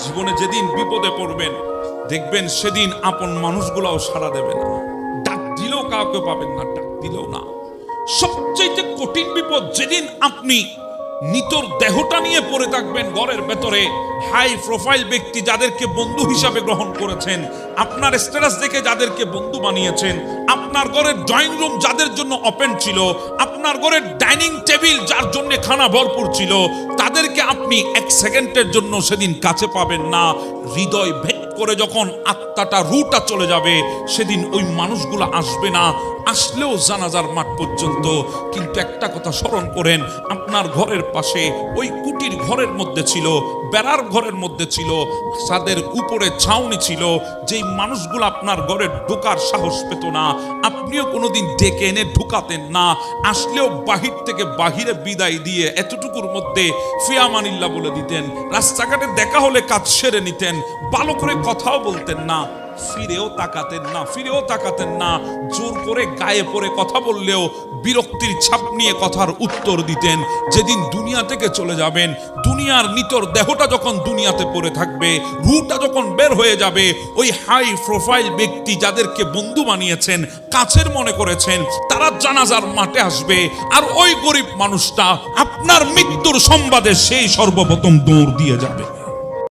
জীবনে যেদিন বিপদে পড়বেন দেখবেন সেদিন আপন মানুষগুলাও সাড়া দেবে না, ডাক দিলেও কাউকে পাবেন না, ডাক দিলেও না। সবচেয়ে কঠিন বিপদ যেদিন আপনি নিতর দেহটা নিয়ে পড়ে থাকবেন ঘরের ভেতরে, হাই প্রোফাইল ব্যক্তি যাদেরকে বন্ধু হিসাবে গ্রহণ করেছেন, আপনার স্ট্যাটাস দেখে যাদেরকে বন্ধু বানিয়েছেন, আপনার ঘরের ড্রয়িং রুম যাদের জন্য ওপেন ছিল, আপনার ঘরের ডাইনিং টেবিল যার জন্য খানা ভরপুর ছিল, তাদেরকে আপনি এক সেকেন্ডের জন্য সেদিন কাছে পাবেন না। হৃদয় ভেদ করে যখন আত্মাটা রুটা চলে যাবে সেদিন ওই মানুষগুলো আসবে না, আসলেও জানাজার মাঠ পর্যন্ত। কিন্তু একটা কথা স্মরণ করেন, আপনার ঘরের পাশে ওই কুটির ঘরের মধ্যে ছিল, বেড়ার ঘরের মধ্যে ছিল, ছাদের উপরে ছাউনি ছিল, যেই মানুষগুলো আপনার ঘরে ঢোকার সাহস পেত না, আপনিও কোনোদিন ডেকে এনে ঢুকাতেন না, আসলেও বাহির থেকে বাহিরে বিদায় দিয়ে এতটুকুর মধ্যে ফিয়ামানিল্লাহ বলে দিতেন, রাস্তাঘাটে দেখা হলে কাজ সেরে নিতেন, ভালো করে কথাও বলতেন না, ফিরেও তাকাতেন না, ফিরেও তাকাতেন না, জোর করে গায়ে পড়ে কথা বললেও বিরক্তির ছাপ নিয়ে কথার উত্তর দিতেন। যেদিন দুনিয়া থেকে চলে যাবেন, দুনিয়ার নিতর দেহটা যখন দুনিয়াতে পড়ে থাকবে, রুটা যখন বের হয়ে যাবে, ওই হাই প্রোফাইল ব্যক্তি যাদেরকে বন্ধু বানিয়েছেন, কাছের মনে করেছেন, তারা জানাজার মাঠে আসবে, আর ওই গরিব মানুষটা আপনার মৃত্যুর সংবাদে সেই সর্বপ্রথম দৌড় দিয়ে যাবে।